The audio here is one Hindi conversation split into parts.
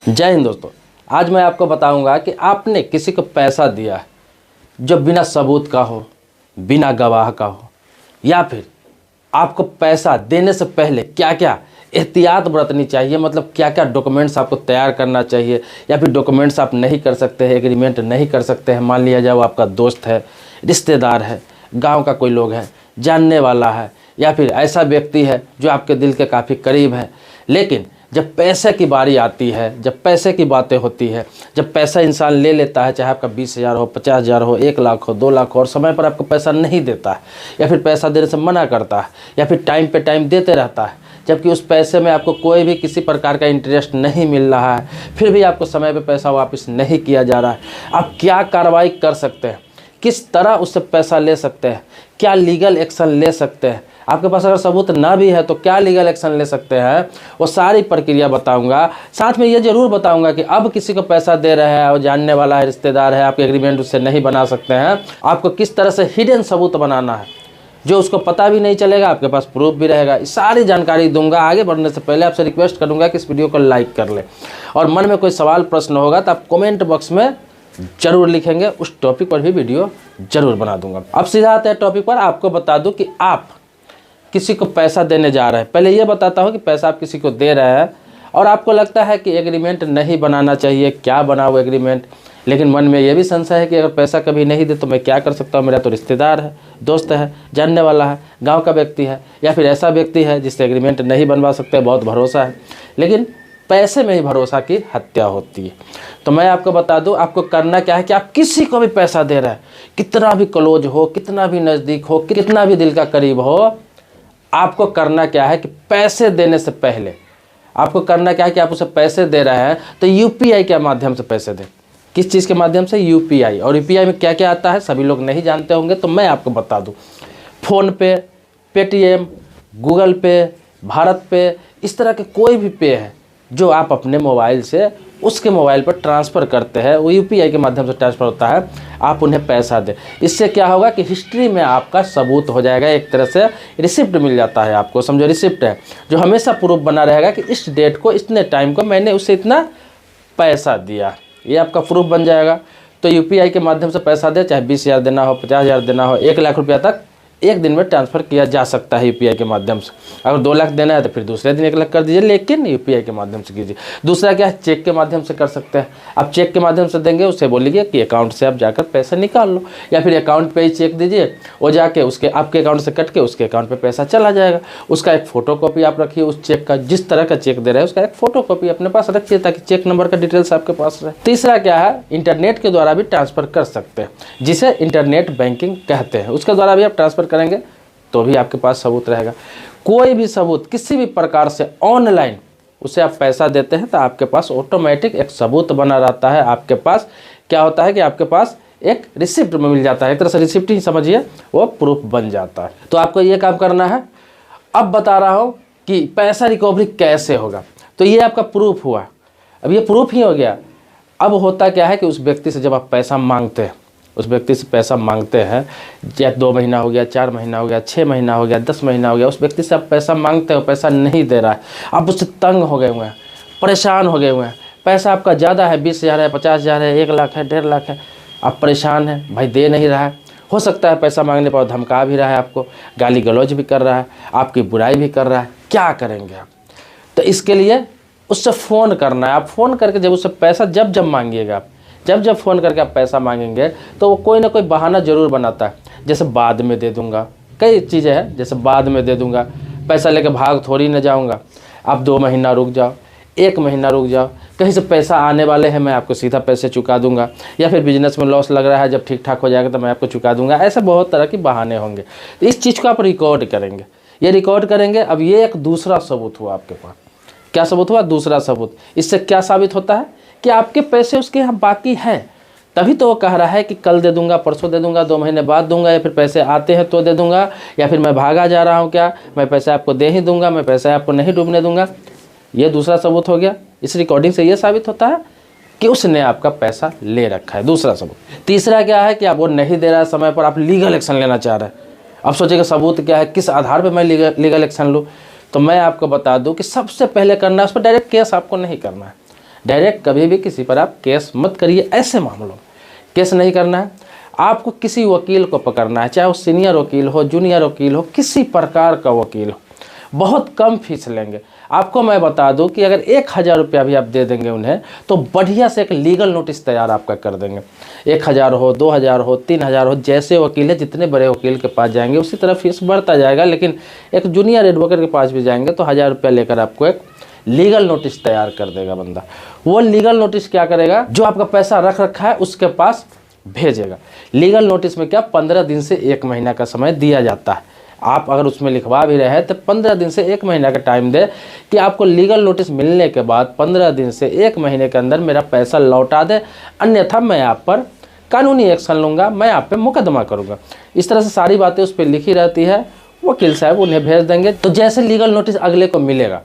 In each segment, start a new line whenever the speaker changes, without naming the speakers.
जय हिंद दोस्तों। आज मैं आपको बताऊंगा कि आपने किसी को पैसा दिया है जो बिना सबूत का हो, बिना गवाह का हो, या फिर आपको पैसा देने से पहले क्या क्या एहतियात बरतनी चाहिए, मतलब क्या क्या डॉक्यूमेंट्स आपको तैयार करना चाहिए, या फिर डॉक्यूमेंट्स आप नहीं कर सकते हैं, एग्रीमेंट नहीं कर सकते हैं। मान लिया जाए वो आपका दोस्त है, रिश्तेदार है, गांव का कोई लोग है, जानने वाला है, या फिर ऐसा व्यक्ति है जो आपके दिल के काफ़ी करीब है। लेकिन जब पैसे की बारी आती है, जब पैसे की बातें होती है, जब पैसा इंसान ले लेता है, चाहे आपका 20,000 हो, 50,000 हो, 1,00,000 हो, 2,00,000 हो, और समय पर आपको पैसा नहीं देता है, या फिर पैसा देने से मना करता है, या फिर टाइम पे टाइम देते रहता है, जबकि उस पैसे में आपको कोई भी किसी प्रकार का इंटरेस्ट नहीं मिल रहा है, फिर भी आपको समय पे पैसा वापस नहीं किया जा रहा है, आप क्या कार्रवाई कर सकते हैं, किस तरह उससे पैसा ले सकते हैं, क्या लीगल एक्शन ले सकते हैं, आपके पास अगर सबूत ना भी है तो क्या लीगल एक्शन ले सकते हैं, वो सारी प्रक्रिया बताऊंगा। साथ में ये ज़रूर बताऊंगा कि अब किसी को पैसा दे रहे हैं और जानने वाला है, रिश्तेदार है, आपके एग्रीमेंट उससे नहीं बना सकते हैं, आपको किस तरह से हिडन सबूत बनाना है जो उसको पता भी नहीं चलेगा, आपके पास प्रूफ भी रहेगा। इस सारी जानकारी दूंगा। आगे बढ़ने से पहले आपसे रिक्वेस्ट करूंगा कि इस वीडियो को लाइक कर ले, और मन में कोई सवाल प्रश्न होगा तो आप कमेंट बॉक्स में जरूर लिखेंगे, उस टॉपिक पर भी वीडियो जरूर बना दूंगा। अब सीधा आते हैं टॉपिक पर। आपको बता दूं कि आप किसी को पैसा देने जा रहे हैं। पहले ये बताता हूं कि पैसा आप किसी को दे रहे हैं और आपको लगता है कि एग्रीमेंट नहीं बनाना चाहिए, क्या बनाओ एग्रीमेंट, लेकिन मन में ये भी संशय है कि अगर पैसा कभी नहीं दे तो मैं क्या कर सकता हूँ, मेरा तो रिश्तेदार है, दोस्त है, जानने वाला है, गाँव का व्यक्ति है, या फिर ऐसा व्यक्ति है जिससे एग्रीमेंट नहीं बनवा सकते, बहुत भरोसा है, लेकिन पैसे में ही भरोसा की हत्या होती है। तो मैं आपको बता दूं, आपको करना क्या है कि आप किसी को भी पैसा दे रहे हैं, कितना भी क्लोज हो, कितना भी नज़दीक हो, कितना भी दिल का करीब हो, आपको करना क्या है कि पैसे देने से पहले आपको करना क्या है कि आप उसे पैसे दे रहे हैं तो यूपीआई के माध्यम से पैसे दें। किस चीज़ के माध्यम से? यूपीआई। और यूपीआई में क्या क्या आता है सभी लोग नहीं जानते होंगे, तो मैं आपको बता दूं। फ़ोन पे, पेटीएम, गूगल पे, भारत पे, इस तरह के कोई भी पे है जो आप अपने मोबाइल से उसके मोबाइल पर ट्रांसफ़र करते हैं, वो यूपीआई के माध्यम से ट्रांसफ़र होता है, आप उन्हें पैसा दें। इससे क्या होगा कि हिस्ट्री में आपका सबूत हो जाएगा, एक तरह से रिसिप्ट मिल जाता है आपको, समझो रिसिप्ट है जो हमेशा प्रूफ बना रहेगा कि इस डेट को, इतने टाइम को मैंने उसे इतना पैसा दिया, ये आपका प्रूफ बन जाएगा। तो यूपीआई के माध्यम से पैसा दे, चाहे 20,000 देना हो, 50,000 देना हो, 1,00,000 रुपया तक एक दिन में ट्रांसफ़र किया जा सकता है यूपीआई के माध्यम से। अगर 2,00,000 देना है तो फिर दूसरे दिन 1,00,000 कर दीजिए, लेकिन यूपीआई के माध्यम से कीजिए। दूसरा क्या है, चेक के माध्यम से कर सकते हैं। आप चेक के माध्यम से देंगे, उससे बोलिए कि अकाउंट से आप जाकर पैसा निकाल लो, या फिर अकाउंट पे ही चेक दीजिए, वो जाके उसके आपके अकाउंट से कट के उसके अकाउंट पे पैसा चला जाएगा। उसका एक फ़ोटो कॉपी आप रखिए, उस चेक का, जिस तरह का चेक दे रहे हैं उसका एक फ़ोटो कॉपी अपने पास रखिए, ताकि चेक नंबर का डिटेल्स आपके पास रहे। तीसरा क्या है, इंटरनेट के द्वारा भी ट्रांसफ़र कर सकते हैं, जिसे इंटरनेट बैंकिंग कहते हैं। उसके द्वारा भी आप ट्रांसफ़र करेंगे तो भी आपके पास सबूत रहेगा। कोई भी सबूत किसी भी प्रकार से ऑनलाइन उसे आप पैसा देते हैं तो आपके पास ऑटोमेटिक एक सबूत बना रहता है। आपके पास क्या होता है कि आपके पास एक रिसिप्ट में मिल जाता है, एक तरह से रिसिप्ट ही समझिए, वो प्रूफ बन जाता है। तो आपको ये काम करना है। अब बता रहा हूँ कि पैसा रिकवरी कैसे होगा। तो ये आपका प्रूफ हुआ, अब ये प्रूफ ही हो गया। अब होता क्या है कि उस व्यक्ति से जब आप पैसा मांगते हैं, उस व्यक्ति से पैसा मांगते हैं, या 2 महीना हो गया, 4 महीना हो गया, 6 महीना हो गया, 10 महीना हो गया, उस व्यक्ति से आप पैसा मांगते हो, पैसा नहीं दे रहा है, आप उससे तंग हो गए हुए हैं, परेशान हो गए हुए हैं, पैसा आपका ज़्यादा है, 20,000 है, 50,000 है, 1,00,000 है, 1.5 है, आप परेशान हैं, भाई दे नहीं रहा है। हो सकता है पैसा मांगने पर धमका भी रहा है, आपको गाली गलौज भी कर रहा है, आपकी बुराई भी कर रहा है, क्या करेंगे आप? तो इसके लिए उससे फ़ोन करना है। आप फ़ोन करके जब उससे पैसा जब मांगिएगा, आप जब फ़ोन करके आप पैसा मांगेंगे तो वो कोई ना कोई बहाना ज़रूर बनाता है, जैसे बाद में दे दूंगा, कई चीज़ें हैं, जैसे बाद में दे दूंगा, पैसा लेके भाग थोड़ी ना जाऊंगा, आप 2 महीना रुक जाओ, 1 महीना रुक जाओ, कहीं से पैसा आने वाले हैं, मैं आपको सीधा पैसे चुका दूंगा, या फिर बिजनेस में लॉस लग रहा है, जब ठीक ठाक हो जाएगा तो मैं आपको चुका दूंगा। ऐसे बहुत तरह के बहाने होंगे। तो इस चीज़ को आप रिकॉर्ड करेंगे, ये रिकॉर्ड करेंगे। अब ये एक दूसरा सबूत हुआ आपके पास। क्या सबूत हुआ? दूसरा सबूत। इससे क्या साबित होता है कि आपके पैसे उसके यहाँ बाकी हैं, तभी तो वो कह रहा है कि कल दे दूंगा, परसों दे दूंगा, 2 महीने बाद दूंगा, या फिर पैसे आते हैं तो दे दूंगा, या फिर मैं भागा जा रहा हूँ, क्या मैं पैसे आपको दे ही दूंगा, मैं पैसे आपको नहीं डूबने दूंगा। ये दूसरा सबूत हो गया। इस रिकॉर्डिंग से ये साबित होता है कि उसने आपका पैसा ले रखा है, दूसरा सबूत। तीसरा क्या है कि आप वो नहीं दे रहा है समय पर, आप लीगल एक्शन लेना चाह रहे हैं। अब सोचिएगा सबूत क्या है, किस आधार पर मैं लीगल एक्शन लूँ। तो मैं आपको बता दूं कि सबसे पहले करना है, उस पर डायरेक्ट केस आपको नहीं करना है। डायरेक्ट कभी भी किसी पर आप केस मत करिए। ऐसे मामलों में केस नहीं करना है, आपको किसी वकील को पकड़ना है, चाहे वो सीनियर वकील हो, जूनियर वकील हो, किसी प्रकार का वकील हो। बहुत कम फीस लेंगे। आपको मैं बता दूं कि अगर 1000 रुपया भी आप दे देंगे उन्हें तो बढ़िया से एक लीगल नोटिस तैयार आपका कर देंगे। 1000 हो, 2000 हो, 3000 हो, जैसे वकील है, जितने बड़े वकील के पास जाएंगे उसी तरह फीस बढ़ता जाएगा। लेकिन एक जूनियर एडवोकेट के पास भी जाएंगे तो 1000 रुपया लेकर आपको एक लीगल नोटिस तैयार कर देगा बंदा। वो लीगल नोटिस क्या करेगा, जो आपका पैसा रख रखा है उसके पास भेजेगा। लीगल नोटिस में क्या 15 दिन से 1 महीना का समय दिया जाता है। आप अगर उसमें लिखवा भी रहे हैं तो 15 दिन से 1 महीना का टाइम दे कि आपको लीगल नोटिस मिलने के बाद 15 दिन से 1 महीने के अंदर मेरा पैसा लौटा दे, अन्यथा मैं आप पर कानूनी एक्शन लूँगा, मैं आप पे मुकदमा करूँगा। इस तरह से सारी बातें उस पर लिखी रहती है। वकील साहब उन्हें भेज देंगे। तो जैसे लीगल नोटिस अगले को मिलेगा,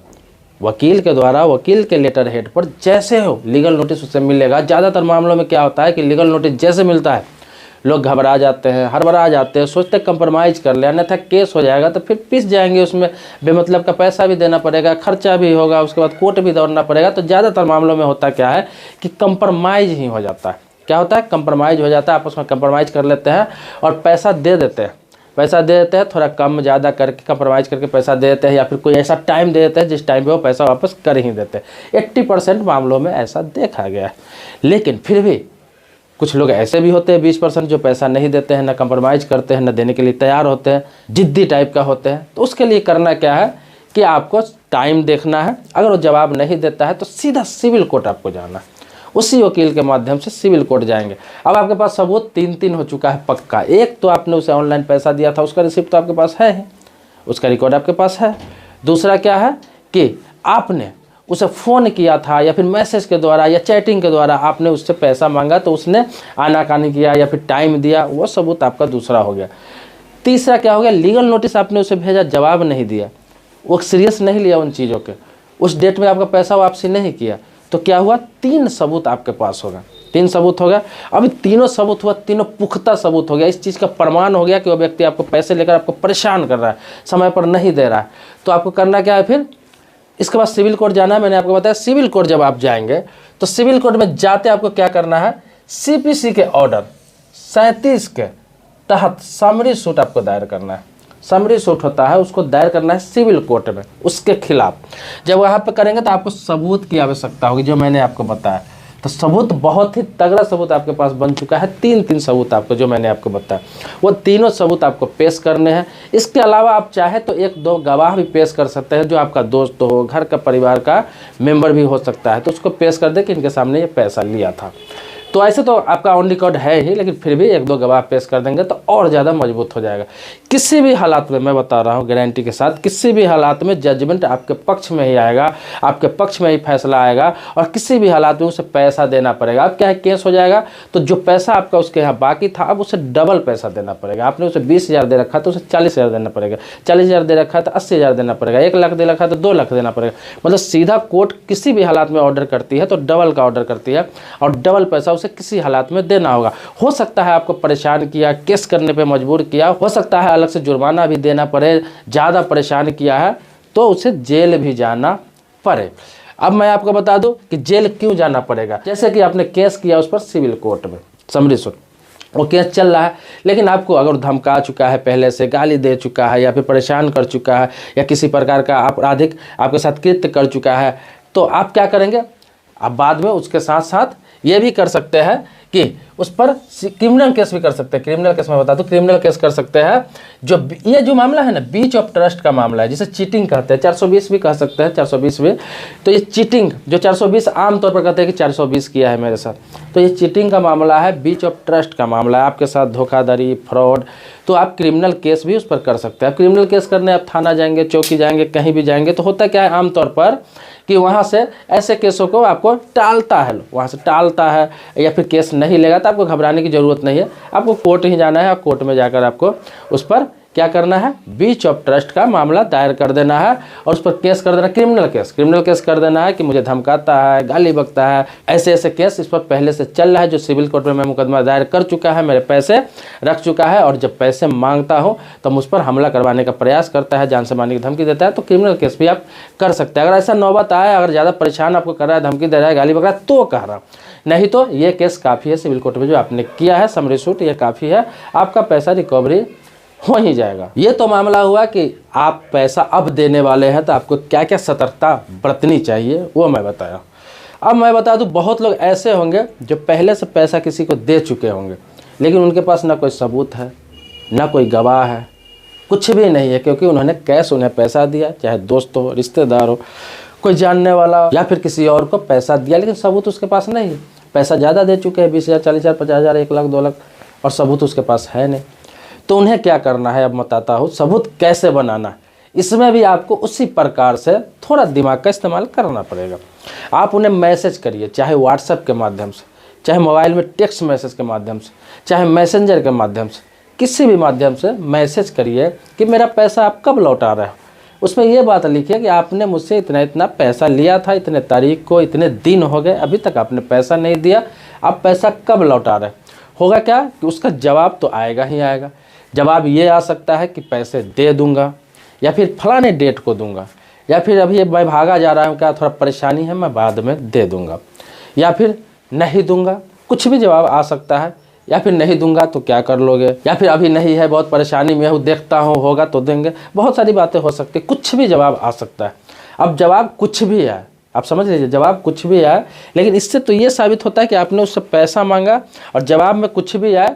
वकील के द्वारा, वकील के लेटर हेड पर जैसे हो लीगल नोटिस उससे मिलेगा। ज़्यादातर मामलों में क्या होता है कि लीगल नोटिस जैसे मिलता है लोग घबरा जाते हैं, हड़बड़ा जाते हैं, सोचते कंप्रोमाइज कर ले, अन्यथा केस हो जाएगा तो फिर पिस जाएंगे। उसमें बेमतलब का पैसा भी देना पड़ेगा, खर्चा भी होगा, उसके बाद कोर्ट भी दौड़ना पड़ेगा। तो ज़्यादातर मामलों में होता क्या है कि कंप्रोमाइज ही हो जाता है। क्या होता है, कंप्रोमाइज हो जाता है, आपस में कंप्रोमाइज कर लेते हैं और पैसा दे देते हैं। पैसा दे देते हैं, थोड़ा कम ज़्यादा करके कंप्रोमाइज़ करके पैसा दे देते हैं, या फिर कोई ऐसा टाइम दे देते हैं जिस टाइम पे वो पैसा वापस कर ही देते हैं। 80% मामलों में ऐसा देखा गया है। लेकिन फिर भी कुछ लोग ऐसे भी होते हैं 20% जो पैसा नहीं देते हैं, ना कंप्रोमाइज़ करते हैं, ना देने के लिए तैयार होते हैं, जिद्दी टाइप का होते हैं। तो उसके लिए करना क्या है कि आपको टाइम देखना है। अगर वो जवाब नहीं देता है तो सीधा सिविल कोर्ट आपको जाना है। उसी वकील के माध्यम से सिविल कोर्ट जाएंगे। अब आपके पास सबूत 3 हो चुका है पक्का। एक तो आपने उसे ऑनलाइन पैसा दिया था, उसका रिसिप्ट तो आपके पास है ही, उसका रिकॉर्ड आपके पास है। दूसरा क्या है कि आपने उसे फ़ोन किया था या फिर मैसेज के द्वारा या चैटिंग के द्वारा आपने उससे पैसा मांगा तो उसने आनाकानी किया या फिर टाइम दिया, वो सबूत आपका दूसरा हो गया। तीसरा क्या हो गया, लीगल नोटिस आपने उसे भेजा, जवाब नहीं दिया, वो सीरियस नहीं लिया उन चीज़ों के, उस डेट में आपका पैसा वापसी नहीं किया, तो क्या हुआ, 3 सबूत आपके पास होगा। 3 सबूत हो गया। अभी तीनों सबूत हुआ, तीनों पुख्ता सबूत हो गया। इस चीज़ का प्रमाण हो गया कि वो व्यक्ति आपको पैसे लेकर आपको परेशान कर रहा है, समय पर नहीं दे रहा है। तो आपको करना क्या है, फिर इसके बाद सिविल कोर्ट जाना है। मैंने आपको बताया सिविल कोर्ट जब आप जाएंगे तो सिविल कोर्ट में जाते आपको क्या करना है, CPC के ऑर्डर 37 के तहत समरी सूट आपको दायर करना है। समरी सूट होता है, उसको दायर करना है सिविल कोर्ट में उसके खिलाफ। जब वहाँ पे करेंगे तो आपको सबूत की आवश्यकता होगी, जो मैंने आपको बताया। तो सबूत बहुत ही तगड़ा सबूत आपके पास बन चुका है। 3 सबूत आपको, जो मैंने आपको बताया, वो तीनों सबूत आपको पेश करने हैं। इसके अलावा आप चाहे तो 1-2 गवाह भी पेश कर सकते हैं, जो आपका दोस्त हो, घर का परिवार का मेंबर भी हो सकता है, तो उसको पेश कर दे कि इनके सामने ये पैसा लिया था। तो ऐसे तो आपका ऑन रिकॉर्ड है ही, लेकिन फिर भी 1-2 गवाह पेश कर देंगे तो और ज़्यादा मजबूत हो जाएगा। किसी भी हालात में, मैं बता रहा हूँ गारंटी के साथ, किसी भी हालात में जजमेंट आपके पक्ष में ही आएगा, आपके पक्ष में ही फैसला आएगा। और किसी भी हालात में उसे पैसा देना पड़ेगा। अब क्या है, केस हो जाएगा तो जो पैसा आपका उसके यहाँ बाकी था, अब उसे डबल पैसा देना पड़ेगा। आपने उसे 20,000 दे रखा तो उसे 40,000 देना पड़ेगा, 40,000 दे रखा है तो 80,000 देना पड़ेगा, 1 लाख दे रखा है तो 2 लाख देना पड़ेगा। मतलब सीधा कोर्ट किसी भी हालात में ऑर्डर करती है तो डबल का ऑर्डर करती है, और डबल पैसा उसे किसी हालात में देना होगा। हो सकता है आपको परेशान किया, केस करने पे मजबूर किया, हो सकता है अलग से जुर्माना भी देना पड़े, ज़्यादा परेशान किया है तो उसे जेल भी जाना पड़े। अब मैं आपको बता दूं कि जेल क्यों जाना पड़ेगा। जैसे कि आपने केस किया उस पर सिविल कोर्ट में, समरी सूट, वो केस चल रहा है, लेकिन आपको अगर धमका चुका है, पहले से गाली दे चुका है, या फिर परेशान कर चुका है, या किसी प्रकार का आपराधिक आपके साथ कृत्य कर चुका है, तो आप क्या करेंगे, आप बाद में उसके साथ साथ ये भी कर सकते हैं कि उस पर क्रिमिनल केस भी कर सकते हैं। क्रिमिनल केस मैं बता दूं, क्रिमिनल केस कर सकते हैं। जो ये जो मामला है ना, ब्रीच ऑफ ट्रस्ट का मामला है, जिसे चीटिंग कहते हैं, 420 भी कह सकते हैं, 420 भी। तो ये चीटिंग, जो 420 आमतौर पर कहते हैं कि 420 किया है मेरे साथ, तो ये चीटिंग का मामला है, ब्रीच ऑफ ट्रस्ट का मामला है, आपके साथ धोखाधड़ी, फ्रॉड। तो आप क्रिमिनल केस भी उस पर कर सकते हैं। क्रिमिनल केस करने आप थाना जाएंगे, चौकी जाएंगे, कहीं भी जाएंगे, तो होता क्या है आमतौर पर कि वहाँ से ऐसे केसों को आपको टालता है, वहाँ से टालता है, या फिर केस नहीं लेगा। तो आपको घबराने की ज़रूरत नहीं है, आपको कोर्ट ही जाना है, और कोर्ट में जाकर आपको उस पर क्या करना है, ब्रीच ऑफ ट्रस्ट का मामला दायर कर देना है और उस पर केस कर देना, क्रिमिनल केस कर देना है कि मुझे धमकाता है, गाली बकता है, ऐसे ऐसे केस इस पर पहले से चल रहा है, जो सिविल कोर्ट में मैं मुकदमा दायर कर चुका है, मेरे पैसे रख चुका है और जब पैसे मांगता हूँ तो मुझ पर हमला करवाने का प्रयास करता है, जान से मारने की धमकी देता है, तो क्रिमिनल केस भी आप कर सकते हैं। अगर ऐसा नौबत आए, अगर ज़्यादा परेशान आपको कर रहा है, धमकी दे रहा है, गाली बक रहा है, तो कह रहा हूँ, नहीं तो ये केस काफ़ी है सिविल कोर्ट में जो आपने किया है समरी सूट, ये काफ़ी है, आपका पैसा रिकवरी हो ही जाएगा। ये तो मामला हुआ कि आप पैसा अब देने वाले हैं तो आपको क्या क्या सतर्कता बरतनी चाहिए वो मैं बताया। अब मैं बता दूं, बहुत लोग ऐसे होंगे जो पहले से पैसा किसी को दे चुके होंगे, लेकिन उनके पास ना कोई सबूत है, ना कोई गवाह है, कुछ भी नहीं है, क्योंकि उन्होंने कैश उन्हें पैसा दिया, चाहे दोस्त हो, रिश्तेदार हो, कोई जानने वाला या फिर किसी और को पैसा दिया, लेकिन सबूत उसके पास नहीं है। पैसा ज़्यादा दे चुके हैं, 20,000, 40,000, 50,000, 1 लाख, 2 लाख, और सबूत उसके पास है नहीं। तो उन्हें क्या करना है अब बताता हूँ, सबूत कैसे बनाना। इसमें भी आपको उसी प्रकार से थोड़ा दिमाग का इस्तेमाल करना पड़ेगा। आप उन्हें मैसेज करिए, चाहे व्हाट्सएप के माध्यम से, चाहे मोबाइल में टेक्स्ट मैसेज के माध्यम से, चाहे मैसेंजर के माध्यम से, किसी भी माध्यम से मैसेज करिए कि मेरा पैसा आप कब लौटा रहे हो। उसमें ये बात लिखिए कि आपने मुझसे इतना इतना पैसा लिया था, इतने तारीख को, इतने दिन हो गए, अभी तक आपने पैसा नहीं दिया, आप पैसा कब लौटा रहे। होगा क्या कि उसका जवाब तो आएगा ही आएगा। जवाब ये आ सकता है कि पैसे दे दूंगा, या फिर फलाने डेट को दूंगा, या फिर अभी मैं भागा जा रहा हूँ, क्या थोड़ा परेशानी है, मैं बाद में दे दूंगा, या फिर नहीं दूंगा, कुछ भी जवाब आ सकता है। या फिर नहीं दूंगा तो क्या कर लोगे, या फिर अभी नहीं है, बहुत परेशानी में हूँ, देखता हूँ, होगा तो देंगे, बहुत सारी बातें हो सकती, कुछ भी जवाब आ सकता है। अब जवाब कुछ भी है, आप समझ लीजिए, जवाब कुछ भी आए, लेकिन इससे तो ये साबित होता है कि आपने उससे पैसा मांगा और जवाब में कुछ भी आए,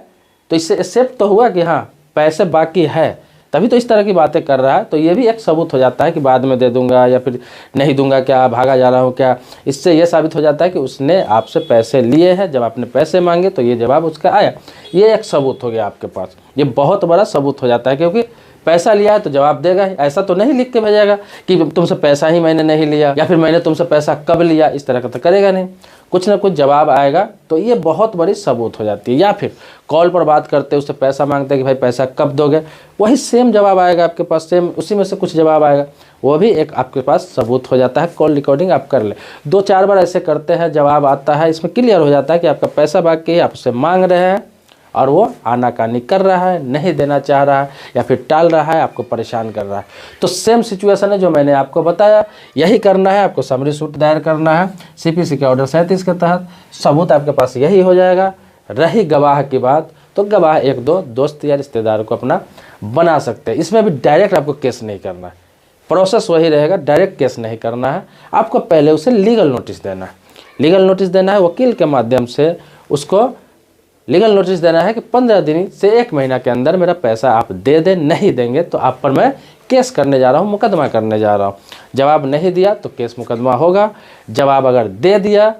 तो इससे एक्सेप्ट तो हुआ कि हाँ पैसे बाकी है, तभी तो इस तरह की बातें कर रहा है। तो ये भी एक सबूत हो जाता है कि बाद में दे दूंगा या फिर नहीं दूंगा, क्या भागा जा रहा हूँ क्या। इससे ये साबित हो जाता है कि उसने आपसे पैसे लिए हैं, जब आपने पैसे मांगे तो ये जवाब उसका आया, ये एक सबूत हो गया आपके पास। ये बहुत बड़ा सबूत हो जाता है, क्योंकि पैसा लिया है तो जवाब देगा ही, ऐसा तो नहीं लिख के भेजेगा कि तुमसे पैसा ही मैंने नहीं लिया, या फिर मैंने तुमसे पैसा कब लिया, इस तरह का तो करेगा नहीं, कुछ ना कुछ जवाब आएगा। तो ये बहुत बड़ी सबूत हो जाती है। या फिर कॉल पर बात करते उससे पैसा मांगते कि भाई पैसा कब दोगे, वही सेम जवाब आएगा आपके पास, सेम उसी में से कुछ जवाब आएगा, वो भी एक आपके पास सबूत हो जाता है। कॉल रिकॉर्डिंग आप कर ले, 2-4 बार ऐसे करते हैं, जवाब आता है, इसमें क्लियर हो जाता है कि आपका पैसा बाकी है, आप उससे मांग रहे हैं और वो आनाकानी कर रहा है, नहीं देना चाह रहा है, या फिर टाल रहा है, आपको परेशान कर रहा है। तो सेम सिचुएशन है जो मैंने आपको बताया, यही करना है। आपको समरी सूट दायर करना है CPC के ऑर्डर 37 के तहत, सबूत आपके पास यही हो जाएगा। रही गवाह की बात, तो गवाह 1-2 दोस्त या रिश्तेदार को अपना बना सकते हैं। इसमें भी डायरेक्ट आपको केस नहीं करना है, प्रोसेस वही रहेगा, डायरेक्ट केस नहीं करना है। आपको पहले उसे लीगल नोटिस देना है, लीगल नोटिस देना है, वकील के माध्यम से उसको लीगल नोटिस देना है कि 15 दिन से 1 महीना के अंदर मेरा पैसा आप दे दें, नहीं देंगे तो आप पर मैं केस करने जा रहा हूँ, मुकदमा करने जा रहा हूँ। जवाब नहीं दिया तो केस मुकदमा होगा, जवाब अगर दे दिया,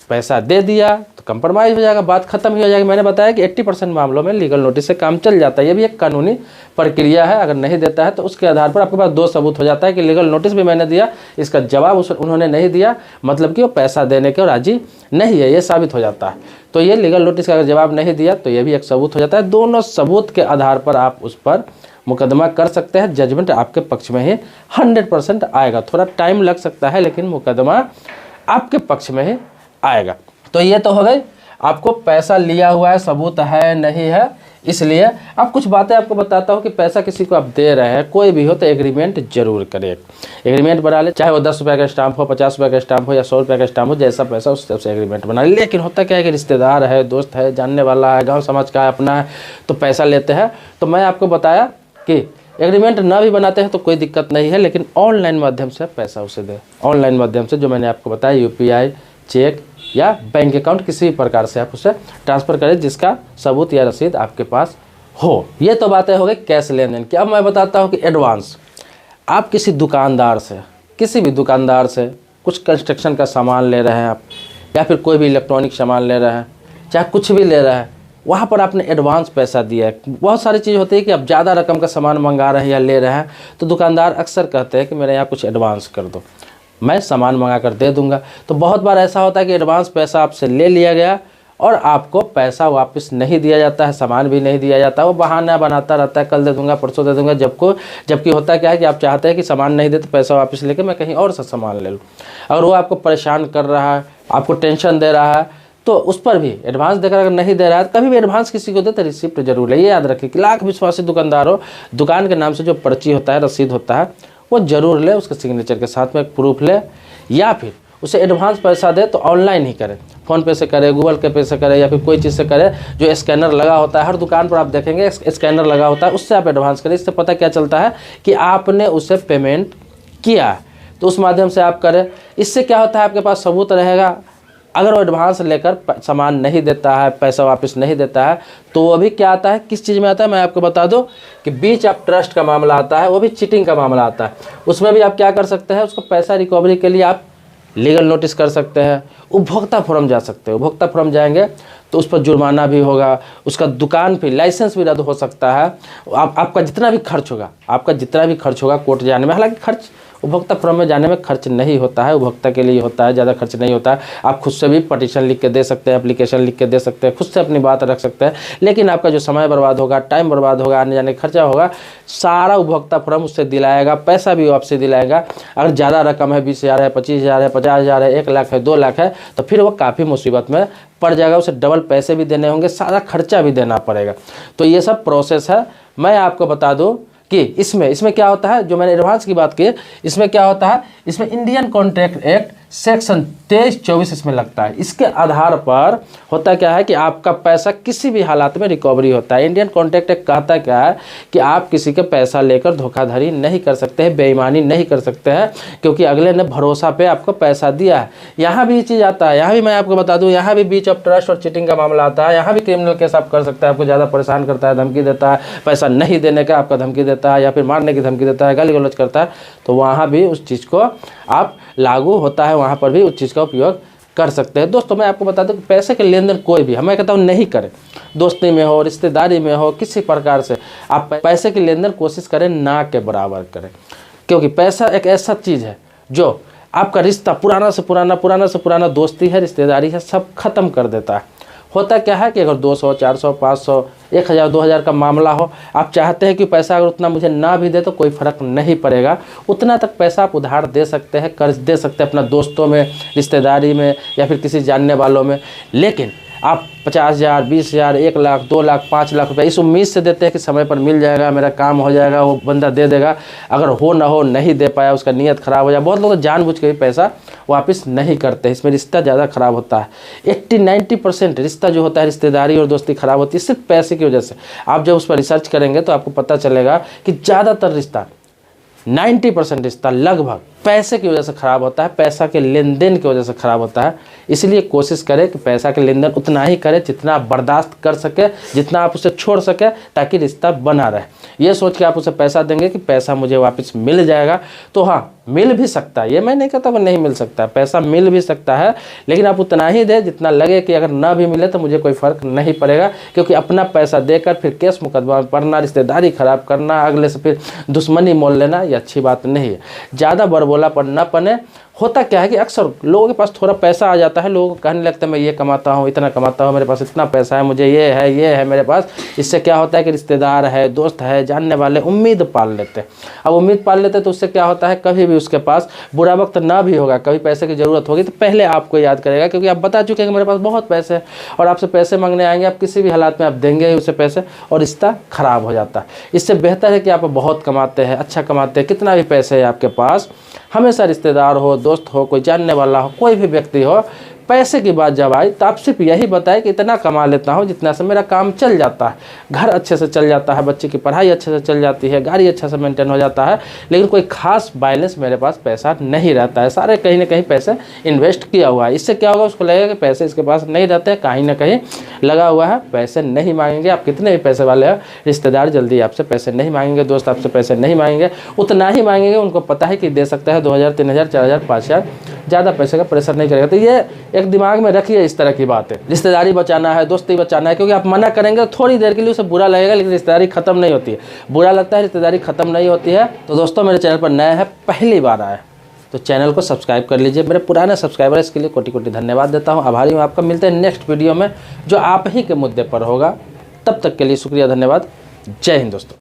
पैसा दे दिया तो कंप्रोमाइज़ हो जाएगा, बात खत्म ही हो जाएगी। मैंने बताया कि 80% मामलों में लीगल नोटिस से काम चल जाता है, ये भी एक कानूनी प्रक्रिया है। अगर नहीं देता है तो उसके आधार पर आपके पास 2 सबूत हो जाता है कि लीगल नोटिस भी मैंने दिया, इसका जवाब उन्होंने नहीं दिया, मतलब कि वो पैसा देने के राजी नहीं है, ये साबित हो जाता है। तो ये लीगल नोटिस का अगर जवाब नहीं दिया तो ये भी एक सबूत हो जाता है। दोनों सबूत के आधार पर आप उस पर मुकदमा कर सकते हैं, जजमेंट आपके पक्ष में ही 100% आएगा। थोड़ा टाइम लग सकता है लेकिन मुकदमा आपके पक्ष में ही आएगा। तो ये तो हो गई, आपको पैसा लिया हुआ है, सबूत है नहीं है। इसलिए अब कुछ बातें आपको बताता हूँ कि पैसा किसी को आप दे रहे हैं, कोई भी हो तो एग्रीमेंट जरूर करें, एग्रीमेंट बना ले, चाहे वो 10 रुपये का स्टाम्प हो, 50 रुपये का स्टाम्प हो या 100 रुपये का स्टाम्प हो, जैसा पैसा उस सबसे एग्रीमेंट बना ले। लेकिन होता क्या है कि रिश्तेदार है, दोस्त है, जानने वाला है, गाँव समाज का है, अपना है, तो पैसा लेते हैं। तो मैं आपको बताया कि एग्रीमेंट ना भी बनाते हैं तो कोई दिक्कत नहीं है, लेकिन ऑनलाइन माध्यम से पैसा उसे दें, ऑनलाइन माध्यम से, जो मैंने आपको बताया, UPI, चेक या बैंक अकाउंट, किसी भी प्रकार से आप उसे ट्रांसफ़र करें जिसका सबूत या रसीद आपके पास हो। ये तो बातें हो गई कैश लेन देन की। अब मैं बताता हूँ कि एडवांस, आप किसी दुकानदार से, किसी भी दुकानदार से कुछ कंस्ट्रक्शन का सामान ले रहे हैं आप, या फिर कोई भी इलेक्ट्रॉनिक सामान ले रहे हैं, चाहे कुछ भी ले रहे हैं, वहाँ पर आपने एडवांस पैसा दिया है। बहुत सारी चीज़ होती है कि आप ज़्यादा रकम का सामान मंगा रहे हैं या ले रहे हैं, तो दुकानदार अक्सर कहते हैं कि मेरे यहाँ कुछ एडवांस कर दो, मैं सामान मंगा कर दे दूंगा। तो बहुत बार ऐसा होता है कि एडवांस पैसा आपसे ले लिया गया और आपको पैसा वापस नहीं दिया जाता है, सामान भी नहीं दिया जाता है। वो बहाना बनाता रहता है, कल दे दूंगा, परसों दे दूंगा, जबकि होता क्या है कि आप चाहते हैं कि सामान नहीं दे तो पैसा वापस लेके मैं कहीं और से सामान ले लूँ। अगर वो आपको परेशान कर रहा है, आपको टेंशन दे रहा है, तो उस पर भी एडवांस देकर अगर नहीं दे रहा है, कभी भी एडवांस किसी को दे तो रिसिप्ट जरूर ले। ये याद रखिए कि लाख विश्वासी दुकानदार हो, दुकान के नाम से जो पर्ची होता है, रसीद होता है, वो जरूर ले, उसके सिग्नेचर के साथ में एक प्रूफ ले, या फिर उसे एडवांस पैसा दे तो ऑनलाइन ही करे, फ़ोन पे से करे, गूगल पे से करे, या फिर कोई चीज़ से करे। जो स्कैनर लगा होता है हर दुकान पर आप देखेंगे स्कैनर लगा होता है, उससे आप एडवांस करें। इससे पता क्या चलता है कि आपने उसे पेमेंट किया, तो उस माध्यम से आप करें। इससे क्या होता है, आपके पास सबूत रहेगा। अगर वो एडवांस लेकर सामान नहीं देता है, पैसा वापस नहीं देता है, तो वो भी क्या आता है, किस चीज़ में आता है, मैं आपको बता दूं कि बीच ऑफ ट्रस्ट का मामला आता है, वो भी चीटिंग का मामला आता है। उसमें भी आप क्या कर सकते हैं, उसको पैसा रिकवरी के लिए आप लीगल नोटिस कर सकते हैं, उपभोक्ता फोरम जा सकते हैं। उपभोक्ता फोरम जाएंगे तो उस पर जुर्माना भी होगा, उसका दुकान पे लाइसेंस भी रद्द हो सकता है। आपका जितना भी खर्च होगा कोर्ट जाने में, हालांकि खर्च उपभोक्ता फोरम में जाने में खर्च नहीं होता है, उपभोक्ता के लिए होता है, ज़्यादा खर्च नहीं होता है। आप खुद से भी पटिशन लिख के दे सकते हैं, एप्लीकेशन लिख के दे सकते हैं, खुद से अपनी बात रख सकते हैं। लेकिन आपका जो समय बर्बाद होगा, टाइम बर्बाद होगा, आने जाने खर्चा होगा, सारा उपभोक्ता फोरम उससे दिलाएगा, पैसा भी वापसी दिलाएगा। अगर ज़्यादा रकम है, 20,000 है, 25,000 है, 50,000 है, 1 लाख है, 2 लाख है, तो फिर वो काफ़ी मुसीबत में पड़ जाएगा। उसे डबल पैसे भी देने होंगे, सारा खर्चा भी देना पड़ेगा। तो ये सब प्रोसेस है। मैं आपको बता दूं कि इसमें क्या होता है, जो मैंने एडवांस की बात की, इसमें क्या होता है, इसमें इंडियन कॉन्ट्रैक्ट एक्ट सेक्शन 23-24 इसमें लगता है। इसके आधार पर होता क्या है कि आपका पैसा किसी भी हालात में रिकवरी होता है। इंडियन कॉन्ट्रैक्ट एक्ट कहता क्या है कि आप किसी के पैसा लेकर धोखाधड़ी नहीं कर सकते हैं, बेईमानी नहीं कर सकते हैं, क्योंकि अगले ने भरोसा पे आपको पैसा दिया है। यहाँ भी ये चीज़ आता है, यहाँ भी मैं आपको बता दूँ, यहाँ भी बीच ऑफ ट्रस्ट और चीटिंग का मामला आता है। यहाँ भी क्रिमिनल केस आप कर सकते हैं। आपको ज़्यादा परेशान करता है, धमकी देता है, पैसा नहीं देने का आपका धमकी देता है, या फिर मारने की धमकी देता है, गाली गलौज करता है, तो वहाँ भी उस चीज़ को आप लागू होता है, वहाँ पर भी उस चीज़ का उपयोग कर सकते हैं। दोस्तों मैं आपको बता दूं कि पैसे के लेन देन कोई भी, मैं कहता हूँ नहीं करें। दोस्ती में हो, रिश्तेदारी में हो, किसी प्रकार से आप पैसे के लेन देन कोशिश करें ना के बराबर करें, क्योंकि पैसा एक ऐसा चीज़ है जो आपका रिश्ता पुराना से पुराना दोस्ती है, रिश्तेदारी है, सब खत्म कर देता है। होता क्या है कि अगर 200, 400, 500, 1000, 2000 का मामला हो, आप चाहते हैं कि पैसा अगर उतना मुझे ना भी दे तो कोई फ़र्क नहीं पड़ेगा, उतना तक पैसा आप उधार दे सकते हैं, कर्ज दे सकते हैं अपना दोस्तों में, रिश्तेदारी में, या फिर किसी जानने वालों में। लेकिन आप 50,000, 20,000, 1 लाख, 2 लाख, 5 लाख रुपये इस उम्मीद से देते हैं कि समय पर मिल जाएगा, मेरा काम हो जाएगा, वो बंदा दे देगा। अगर हो ना हो, नहीं दे पाया, उसका नीयत ख़राब हो जाए। बहुत लोग तो जानबूझ के भी पैसा वापस नहीं करते, इसमें रिश्ता ज़्यादा ख़राब होता है। 80-90% रिश्ता जो होता है, रिश्तेदारी और दोस्ती ख़राब होती है सिर्फ पैसे की वजह से। आप जब उस पर रिसर्च करेंगे तो आपको पता चलेगा कि ज़्यादातर रिश्ता, 90% रिश्ता लगभग पैसे की वजह से ख़राब होता है, पैसा के लेन देन की वजह से ख़राब होता है। इसलिए कोशिश करें कि पैसा के लेन देन उतना ही करें जितना आप बर्दाश्त कर सके, जितना आप उसे छोड़ सके, ताकि रिश्ता बना रहे। ये सोच के आप उसे पैसा देंगे कि पैसा मुझे वापस मिल जाएगा, तो हाँ मिल भी सकता है, ये मैं नहीं कहता वो नहीं मिल सकता है, पैसा मिल भी सकता है, लेकिन आप उतना ही दें जितना लगे कि अगर ना भी मिले तो मुझे कोई फ़र्क नहीं पड़ेगा। क्योंकि अपना पैसा देकर फिर केस मुकदमा में पड़ना, रिश्तेदारी ख़राब करना, अगले से फिर दुश्मनी मोल लेना, ये अच्छी बात नहीं है। ज़्यादा बड़बोलापन ना बने। होता क्या है कि अक्सर लोगों के पास थोड़ा पैसा आ जाता है, लोग कहने लगते हैं मैं ये कमाता हूँ, इतना कमाता हूँ, मेरे पास इतना पैसा है, मुझे ये है मेरे पास। इससे क्या होता है कि रिश्तेदार है, दोस्त है, जानने वाले उम्मीद पाल लेते हैं। अब उम्मीद पाल लेते हैं तो उससे क्या होता है, कभी भी उसके पास बुरा वक्त ना भी होगा, कभी पैसे की ज़रूरत होगी तो पहले आपको याद करेगा, क्योंकि आप बता चुके हैं कि मेरे पास बहुत पैसे हैं, और आपसे पैसे मांगने आएंगे, आप किसी भी हालात में आप देंगे ही उसे पैसे, और रिश्ता ख़राब हो जाता है। इससे बेहतर है कि आप बहुत कमाते हैं, अच्छा कमाते हैं, कितना भी पैसे है आपके पास, हमेशा रिश्तेदार हो, दोस्त हो, कोई जानने वाला हो, कोई भी व्यक्ति हो, पैसे की बात जब आई तो आप सिर्फ यही बताएं कि इतना कमा लेता हूँ जितना से मेरा काम चल जाता है, घर अच्छे से चल जाता है, बच्चे की पढ़ाई अच्छे से चल जाती है, गाड़ी अच्छे से मेंटेन हो जाता है, लेकिन कोई खास बैलेंस मेरे पास पैसा नहीं रहता है, सारे कहीं ना कहीं पैसे इन्वेस्ट किया हुआ है। इससे क्या होगा, उसको लगेगा कि पैसे इसके पास नहीं रहते, कहीं ना कहीं लगा हुआ है, पैसे नहीं मांगेंगे। आप कितने भी पैसे वाले हैं, रिश्तेदार जल्दी आपसे पैसे नहीं मांगेंगे, दोस्त आपसे पैसे नहीं मांगेंगे, उतना ही मांगेंगे, उनको पता है कि दे सकता है 2,000, 3,000, 4,000, 5,000, ज़्यादा पैसे का प्रेशर नहीं करेगा। तो ये एक दिमाग में रखिए इस तरह की बातें। रिश्तेदारी बचाना है, दोस्ती बचाना है, क्योंकि आप मना करेंगे तो थोड़ी देर के लिए उसे बुरा लगेगा, लेकिन रिश्तेदारी खत्म नहीं होती है। बुरा लगता है, रिश्तेदारी खत्म नहीं होती है। तो दोस्तों मेरे चैनल पर नए हैं, पहली बार आए तो चैनल को सब्सक्राइब कर लीजिए। मेरे पुराने सब्सक्राइबर इसके लिए कोटि कोटि धन्यवाद देता हूँ, आभारी हूँ आपका। मिलते हैं नेक्स्ट वीडियो में जो आप ही के मुद्दे पर होगा। तब तक के लिए शुक्रिया, धन्यवाद। जय हिंद दोस्तों।